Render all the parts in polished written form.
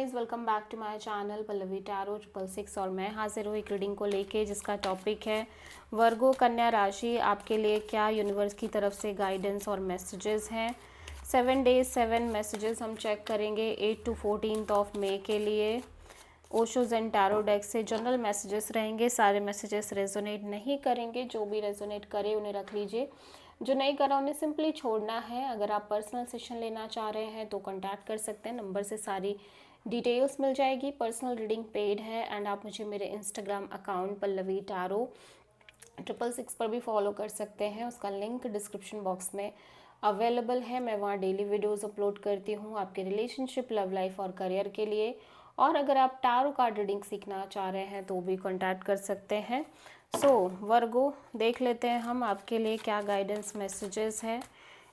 Welcome back to my channel Pallavi tarot 666 और मैं हाजिर हूँ एक रीडिंग को लेके जिसका टॉपिक है वर्गो कन्या राशि। आपके लिए क्या यूनिवर्स की तरफ से गाइडेंस और मैसेजेस हैं। 7 डेज 7 मैसेजेस हम चेक करेंगे 8 to 14 ऑफ मई के लिए। ओशोज एंड टैरो डेक से जनरल मैसेजेस रहेंगे। सारे मैसेजेस रेजोनेट नहीं करेंगे, जो भी रेजोनेट करे उन्हें रख लीजिए, जो नहीं करा उन्हें सिंपली छोड़ना है। अगर आप पर्सनल सेशन लेना चाह रहे हैं तो कांटेक्ट कर सकते हैं, नंबर से सारी डिटेल्स मिल जाएगी। पर्सनल रीडिंग पेड है एंड आप मुझे मेरे इंस्टाग्राम अकाउंट पल्लवी टैरो 666 पर भी फॉलो कर सकते हैं, उसका लिंक डिस्क्रिप्शन बॉक्स में अवेलेबल है। मैं वहाँ डेली वीडियोस अपलोड करती हूँ आपके रिलेशनशिप, लव लाइफ और करियर के लिए। और अगर आप टैरो कार्ड रीडिंग सीखना चाह रहे हैं तो भी कांटेक्ट कर सकते हैं। वर्गो देख लेते हैं हम आपके लिए क्या गाइडेंस मैसेजेस है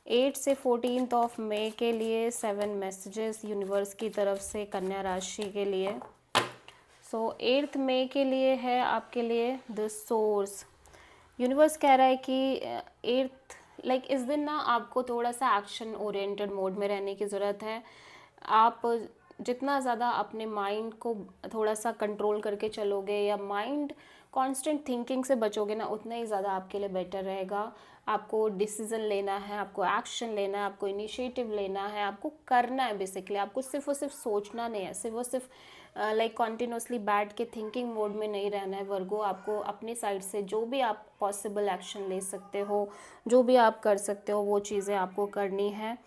8 से 14 ऑफ मई के लिए। 7 मैसेजेस यूनिवर्स की तरफ से कन्या राशि के लिए। 8 मई के लिए है आपके लिए द सोर्स। यूनिवर्स कह रहा है कि 8 इस दिन ना आपको थोड़ा सा एक्शन ओरिएंटेड मोड में रहने की ज़रूरत है। आप जितना ज़्यादा अपने माइंड को थोड़ा सा कंट्रोल करके चलोगे या माइंड कांस्टेंट थिंकिंग से बचोगे ना, उतना ही ज़्यादा आपके लिए बेटर रहेगा। आपको डिसीज़न लेना है, आपको एक्शन लेना है, आपको इनिशिएटिव लेना है, आपको करना है। बेसिकली आपको सिर्फ और सिर्फ सोचना नहीं है, सिर्फ और सिर्फ कॉन्टिन्यूसली बैठ के थिंकिंग मोड में नहीं रहना है। वर्गो आपको अपनी साइड से जो भी आप पॉसिबल एक्शन ले सकते हो, जो भी आप कर सकते हो, वो चीज़ें आपको करनी है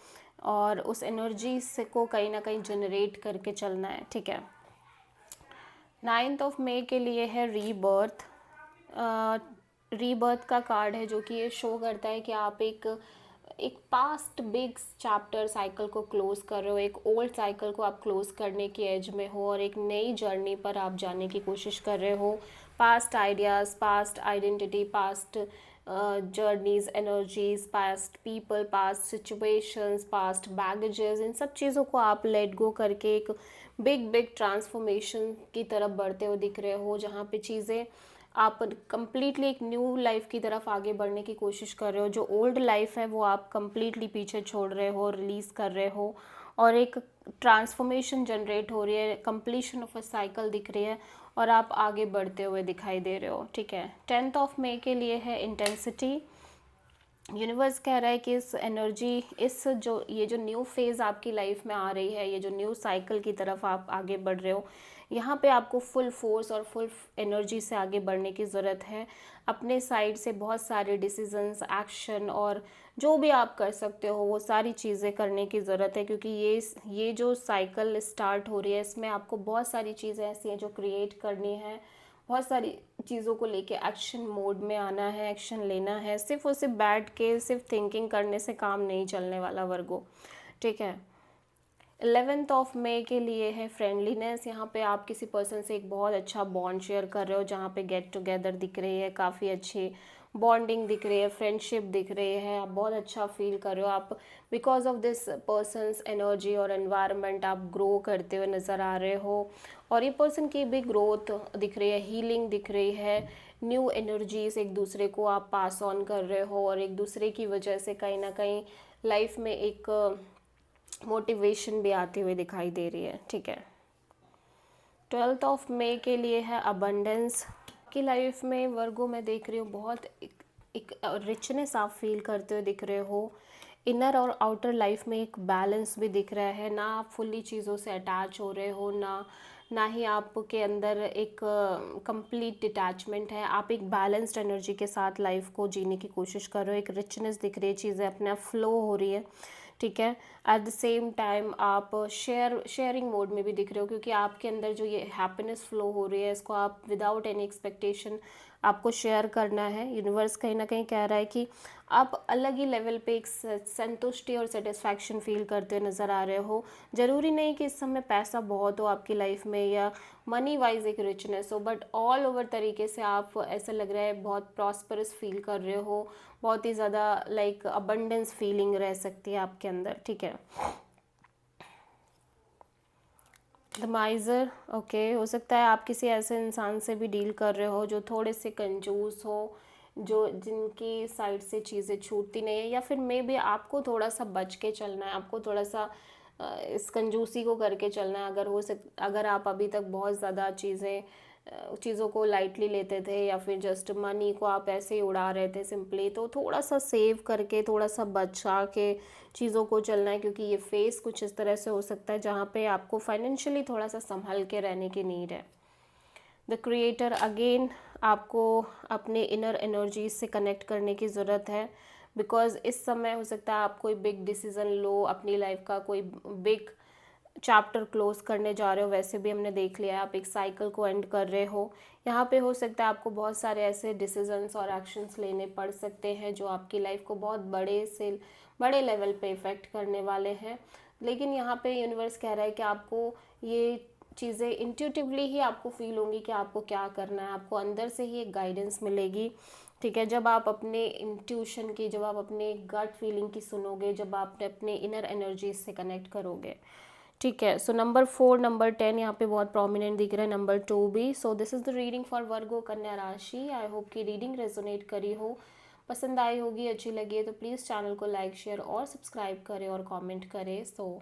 और उस एनर्जी से को कहीं ना कहीं जनरेट करके चलना है। ठीक है। 9 ऑफ मई के लिए है रीबर्थ। रीबर्थ का कार्ड है जो कि ये शो करता है कि आप एक पास्ट बिग चैप्टर साइकिल को क्लोज कर रहे हो, एक ओल्ड साइकिल को आप क्लोज करने की एज में हो और एक नई जर्नी पर आप जाने की कोशिश कर रहे हो। Past ideas, past identity, past journeys, energies, past people, past situations, past baggages, इन सब चीज़ों को आप लेट गो करके एक बिग ट्रांसफॉर्मेशन की तरफ बढ़ते हुए दिख रहे हो, जहाँ पे चीज़ें आप कंप्लीटली एक न्यू लाइफ की तरफ आगे बढ़ने की कोशिश कर रहे हो। जो ओल्ड लाइफ है वो आप कंप्लीटली पीछे छोड़ रहे हो, रिलीज़ कर रहे हो और एक ट्रांसफॉर्मेशन जनरेट हो रही है, कंप्लीशन ऑफ अ साइकिल दिख रही है और आप आगे बढ़ते हुए दिखाई दे रहे हो। ठीक है। 10 ऑफ मई के लिए है इंटेंसिटी। यूनिवर्स कह रहा है कि इस एनर्जी, ये जो न्यू फेज़ आपकी लाइफ में आ रही है, ये जो न्यू साइकिल की तरफ आप आगे बढ़ रहे हो, यहाँ पे आपको फुल फोर्स और फुल एनर्जी से आगे बढ़ने की ज़रूरत है। अपने साइड से बहुत सारे डिसीजंस, एक्शन और जो भी आप कर सकते हो वो सारी चीज़ें करने की ज़रूरत है, क्योंकि ये जो साइकिल स्टार्ट हो रही है इसमें आपको बहुत सारी चीज़ें ऐसी हैं जो क्रिएट करनी है। बहुत सारी चीज़ों को लेके एक्शन मोड में आना है, एक्शन लेना है। सिर्फ और सिर्फ बैठ के सिर्फ थिंकिंग करने से काम नहीं चलने वाला वर्गो। ठीक है। 11 ऑफ मई के लिए है फ्रेंडलीनेस। यहाँ पे आप किसी पर्सन से एक बहुत अच्छा बॉन्ड शेयर कर रहे हो, जहाँ पे गेट टुगेदर दिख रही है, काफ़ी अच्छी बॉन्डिंग दिख रही है, फ्रेंडशिप दिख रही है, आप बहुत अच्छा फील कर रहे हो। आप because of this persons energy और एनवायरनमेंट आप ग्रो करते हुए नज़र आ रहे हो और ये पर्सन की भी ग्रोथ दिख रही है, हीलिंग दिख रही है, न्यू एनर्जीज एक दूसरे को आप पास ऑन कर रहे हो और एक दूसरे की वजह से कहीं ना कहीं लाइफ में एक मोटिवेशन भी आती हुई दिखाई दे रही है। ठीक है। 12 ऑफ मई के लिए है अबंडेंस। की लाइफ में वर्गो में देख रही हूँ बहुत एक रिचनेस आप फील करते हुए दिख रहे हो। इनर और आउटर लाइफ में एक बैलेंस भी दिख रहा है, ना आप फुल्ली चीज़ों से अटैच हो रहे हो, ना ही आपके अंदर एक कंप्लीट डिटैचमेंट है। आप एक बैलेंस्ड एनर्जी के साथ लाइफ को जीने की कोशिश कर रहे हो। एक रिचनेस दिख रही है, चीज़ें अपने आप फ्लो हो रही है। ठीक है। एट द सेम टाइम आप शेयरिंग मोड में भी दिख रहे हो, क्योंकि आपके अंदर जो ये हैप्पीनेस फ्लो हो रही है इसको आप विदाउट एनी एक्सपेक्टेशन आपको शेयर करना है। यूनिवर्स कहीं ना कहीं कह रहा है कि आप अलग ही लेवल पे एक संतुष्टि और सेटिस्फैक्शन फील करते हुए नज़र आ रहे हो। ज़रूरी नहीं कि इस समय पैसा बहुत हो आपकी लाइफ में या मनी वाइज एक रिचनेस हो, बट ऑल ओवर तरीके से आप ऐसा लग रहा है बहुत प्रॉस्परस फील कर रहे हो, बहुत ही ज़्यादा अबंडेंस फीलिंग रह सकती है आपके अंदर। ठीक है। द माइज़र। ओके, हो सकता है आप किसी ऐसे इंसान से भी डील कर रहे हो जो थोड़े से कंजूस हो, जिनकी साइड से चीज़ें छूटती नहीं है, या फिर मे बी आपको थोड़ा सा बच के चलना है, आपको थोड़ा सा इस कंजूसी को करके चलना है। अगर आप अभी तक बहुत ज़्यादा चीज़ों को लाइटली लेते थे या फिर जस्ट मनी को आप ऐसे ही उड़ा रहे थे सिंपली, तो थोड़ा सा सेव करके, थोड़ा सा बचा के चीज़ों को चलना है, क्योंकि ये फेस कुछ इस तरह से हो सकता है जहाँ पे आपको फाइनेंशियली थोड़ा सा संभल के रहने की नीड है। द क्रिएटर अगेन, आपको अपने इनर एनर्जी से कनेक्ट करने की ज़रूरत है, बिकॉज इस समय हो सकता है आप कोई बिग डिसीज़न लो, अपनी लाइफ का कोई बिग चैप्टर क्लोज करने जा रहे हो। वैसे भी हमने देख लिया है आप एक साइकिल को एंड कर रहे हो। यहाँ पे हो सकता है आपको बहुत सारे ऐसे डिसीजंस और एक्शंस लेने पड़ सकते हैं जो आपकी लाइफ को बहुत बड़े लेवल पे इफ़ेक्ट करने वाले हैं। लेकिन यहाँ पे यूनिवर्स कह रहा है कि आपको ये चीज़ें इंट्यूटिवली ही आपको फील होंगी कि आपको क्या करना है, आपको अंदर से ही एक गाइडेंस मिलेगी। ठीक है, जब आप अपने इंट्यूशन की, जब आप अपने गट फीलिंग की सुनोगे, जब आप अपने इनर एनर्जी से कनेक्ट करोगे। ठीक है, सो नंबर 4, नंबर 10 यहाँ पे बहुत प्रोमिनेंट दिख रहा है, नंबर 2 भी। So this is the reading for Virgo कन्या राशि। आई होप कि रीडिंग रेजोनेट करी हो, पसंद आई होगी, अच्छी लगी है तो प्लीज़ चैनल को लाइक, शेयर और सब्सक्राइब करें और कमेंट करें। सो